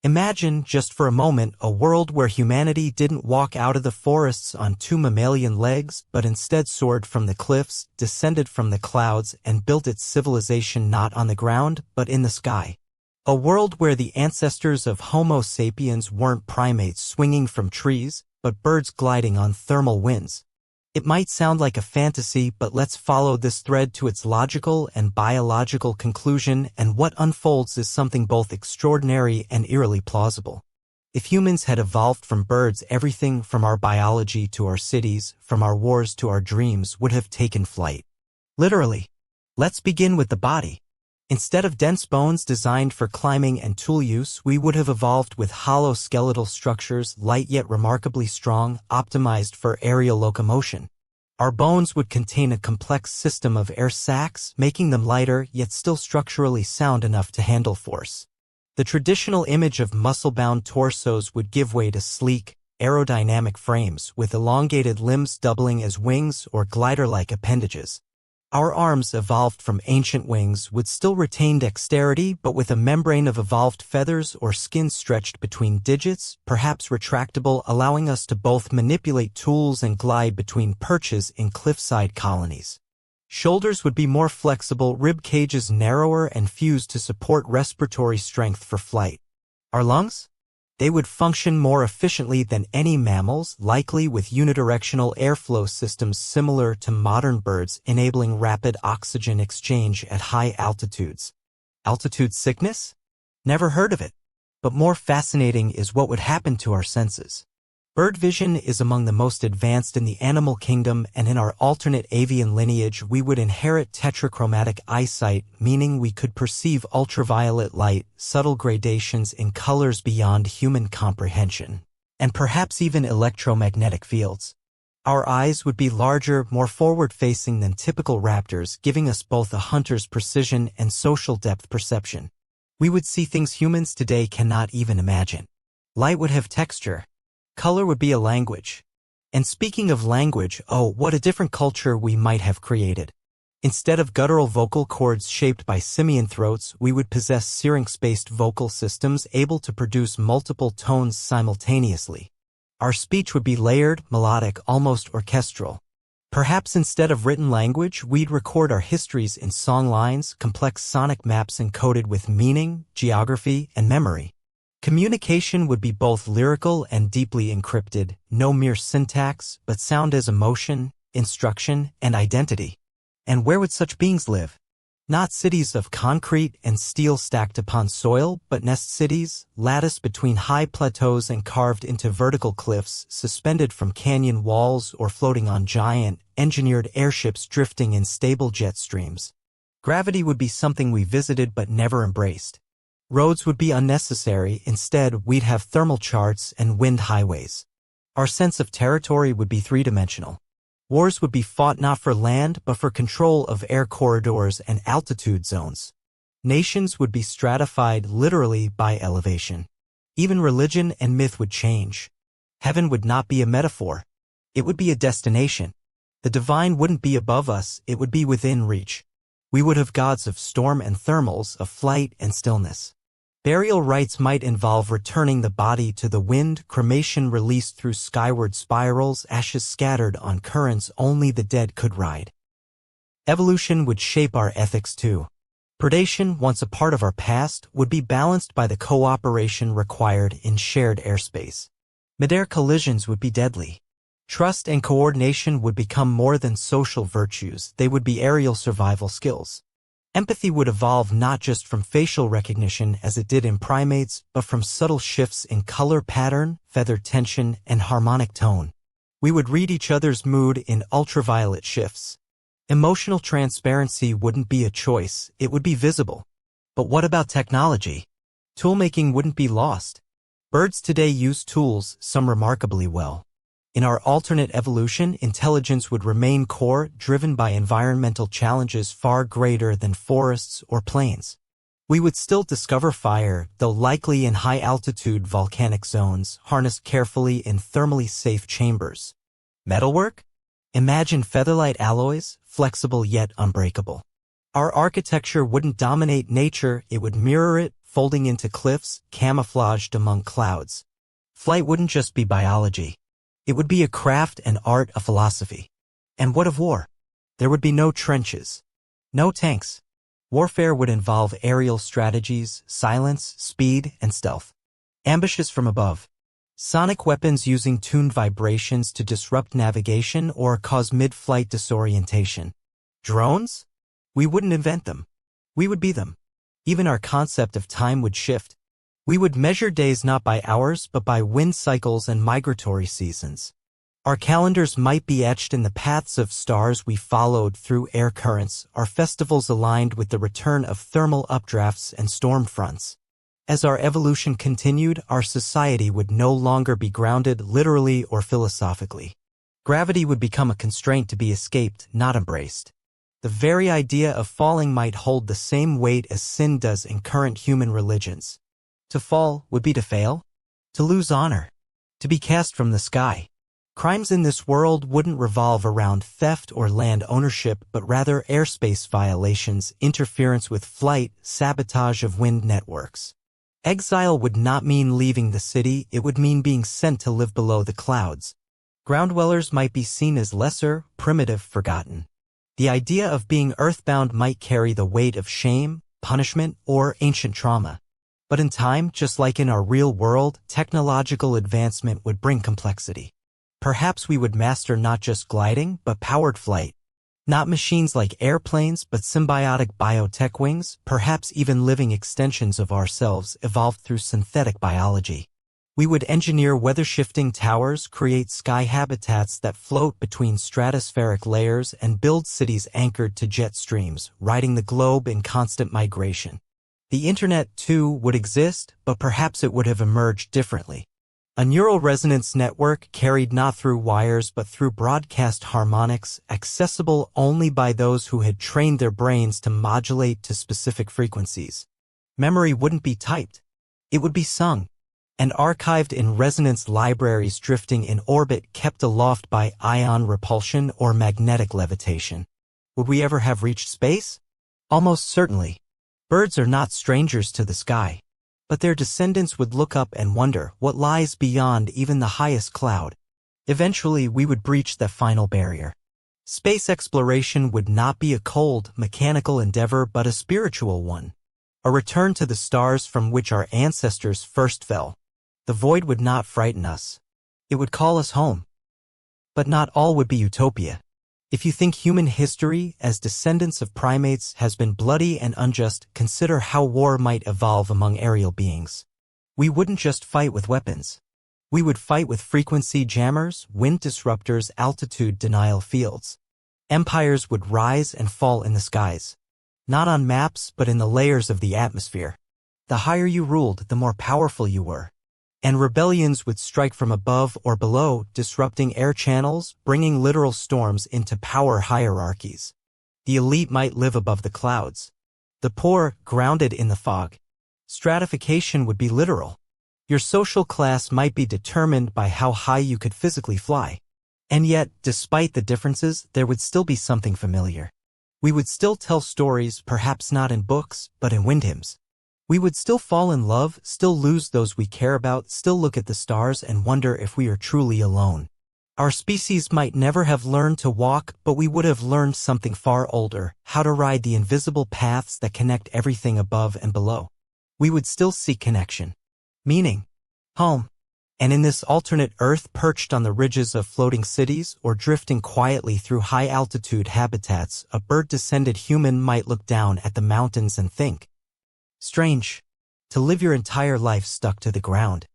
Imagine, just for a moment, a world where humanity didn't walk out of the forests on two mammalian legs, but instead soared from the cliffs, descended from the clouds, and built its civilization not on the ground, but in the sky. A world where the ancestors of Homo sapiens weren't primates swinging from trees, but birds gliding on thermal winds. It might sound like a fantasy, but let's follow this thread to its logical and biological conclusion, and what unfolds is something both extraordinary and eerily plausible. If humans had evolved from birds, everything from our biology to our cities, from our wars to our dreams, would have taken flight. Literally. Let's begin with the body. Instead of dense bones designed for climbing and tool use, we would have evolved with hollow skeletal structures, light yet remarkably strong, optimized for aerial locomotion. Our bones would contain a complex system of air sacs, making them lighter yet still structurally sound enough to handle force. The traditional image of muscle-bound torsos would give way to sleek, aerodynamic frames, with elongated limbs doubling as wings or glider-like appendages. Our arms, evolved from ancient wings, would still retain dexterity, but with a membrane of evolved feathers or skin stretched between digits, perhaps retractable, allowing us to both manipulate tools and glide between perches in cliffside colonies. Shoulders would be more flexible, rib cages narrower and fused to support respiratory strength for flight. Our lungs? They would function more efficiently than any mammals, likely with unidirectional airflow systems similar to modern birds, enabling rapid oxygen exchange at high altitudes. Altitude sickness? Never heard of it. But more fascinating is what would happen to our senses. Bird vision is among the most advanced in the animal kingdom, and in our alternate avian lineage we would inherit tetrachromatic eyesight, meaning we could perceive ultraviolet light, subtle gradations in colors beyond human comprehension, and perhaps even electromagnetic fields. Our eyes would be larger, more forward-facing than typical raptors, giving us both a hunter's precision and social depth perception. We would see things humans today cannot even imagine. Light would have texture. Color would be a language. And speaking of language, oh, what a different culture we might have created. Instead of guttural vocal cords shaped by simian throats, we would possess syrinx-based vocal systems able to produce multiple tones simultaneously. Our speech would be layered, melodic, almost orchestral. Perhaps instead of written language, we'd record our histories in song lines, complex sonic maps encoded with meaning, geography, and memory. Communication would be both lyrical and deeply encrypted, no mere syntax, but sound as emotion, instruction, and identity. And where would such beings live? Not cities of concrete and steel stacked upon soil, but nest cities, latticed between high plateaus and carved into vertical cliffs, suspended from canyon walls or floating on giant, engineered airships drifting in stable jet streams. Gravity would be something we visited but never embraced. Roads would be unnecessary, instead we'd have thermal charts and wind highways. Our sense of territory would be three-dimensional. Wars would be fought not for land but for control of air corridors and altitude zones. Nations would be stratified literally by elevation. Even religion and myth would change. Heaven would not be a metaphor. It would be a destination. The divine wouldn't be above us, it would be within reach. We would have gods of storm and thermals, of flight and stillness. Burial rites might involve returning the body to the wind, cremation released through skyward spirals, ashes scattered on currents only the dead could ride. Evolution would shape our ethics too. Predation, once a part of our past, would be balanced by the cooperation required in shared airspace. Mid-air collisions would be deadly. Trust and coordination would become more than social virtues, they would be aerial survival skills. Empathy would evolve not just from facial recognition as it did in primates, but from subtle shifts in color pattern, feather tension, and harmonic tone. We would read each other's mood in ultraviolet shifts. Emotional transparency wouldn't be a choice, it would be visible. But what about technology? Toolmaking wouldn't be lost. Birds today use tools, some remarkably well. In our alternate evolution, intelligence would remain core, driven by environmental challenges far greater than forests or plains. We would still discover fire, though likely in high-altitude volcanic zones, harnessed carefully in thermally safe chambers. Metalwork? Imagine featherlight alloys, flexible yet unbreakable. Our architecture wouldn't dominate nature, it would mirror it, folding into cliffs, camouflaged among clouds. Flight wouldn't just be biology. It would be a craft, an art, a philosophy. And what of war? There would be no trenches. No tanks. Warfare would involve aerial strategies, silence, speed, and stealth. Ambushes from above. Sonic weapons using tuned vibrations to disrupt navigation or cause mid-flight disorientation. Drones? We wouldn't invent them. We would be them. Even our concept of time would shift. We would measure days not by hours but by wind cycles and migratory seasons. Our calendars might be etched in the paths of stars we followed through air currents, our festivals aligned with the return of thermal updrafts and storm fronts. As our evolution continued, our society would no longer be grounded literally or philosophically. Gravity would become a constraint to be escaped, not embraced. The very idea of falling might hold the same weight as sin does in current human religions. To fall would be to fail, to lose honor, to be cast from the sky. Crimes in this world wouldn't revolve around theft or land ownership, but rather airspace violations, interference with flight, sabotage of wind networks. Exile would not mean leaving the city, it would mean being sent to live below the clouds. Ground dwellers might be seen as lesser, primitive, forgotten. The idea of being earthbound might carry the weight of shame, punishment, or ancient trauma. But in time, just like in our real world, technological advancement would bring complexity. Perhaps we would master not just gliding, but powered flight. Not machines like airplanes, but symbiotic biotech wings, perhaps even living extensions of ourselves evolved through synthetic biology. We would engineer weather-shifting towers, create sky habitats that float between stratospheric layers, and build cities anchored to jet streams, riding the globe in constant migration. The internet, too, would exist, but perhaps it would have emerged differently. A neural resonance network carried not through wires but through broadcast harmonics, accessible only by those who had trained their brains to modulate to specific frequencies. Memory wouldn't be typed. It would be sung, and archived in resonance libraries drifting in orbit, kept aloft by ion repulsion or magnetic levitation. Would we ever have reached space? Almost certainly. Birds are not strangers to the sky. But their descendants would look up and wonder what lies beyond even the highest cloud. Eventually, we would breach that final barrier. Space exploration would not be a cold, mechanical endeavor but a spiritual one. A return to the stars from which our ancestors first fell. The void would not frighten us. It would call us home. But not all would be utopia. If you think human history, as descendants of primates, has been bloody and unjust, consider how war might evolve among aerial beings. We wouldn't just fight with weapons. We would fight with frequency jammers, wind disruptors, altitude denial fields. Empires would rise and fall in the skies. Not on maps, but in the layers of the atmosphere. The higher you ruled, the more powerful you were. And rebellions would strike from above or below, disrupting air channels, bringing literal storms into power hierarchies. The elite might live above the clouds. The poor, grounded in the fog. Stratification would be literal. Your social class might be determined by how high you could physically fly. And yet, despite the differences, there would still be something familiar. We would still tell stories, perhaps not in books, but in wind hymns. We would still fall in love, still lose those we care about, still look at the stars and wonder if we are truly alone. Our species might never have learned to walk, but we would have learned something far older, how to ride the invisible paths that connect everything above and below. We would still seek connection, meaning, home. And in this alternate Earth perched on the ridges of floating cities or drifting quietly through high-altitude habitats, a bird-descended human might look down at the mountains and think, strange, to live your entire life stuck to the ground.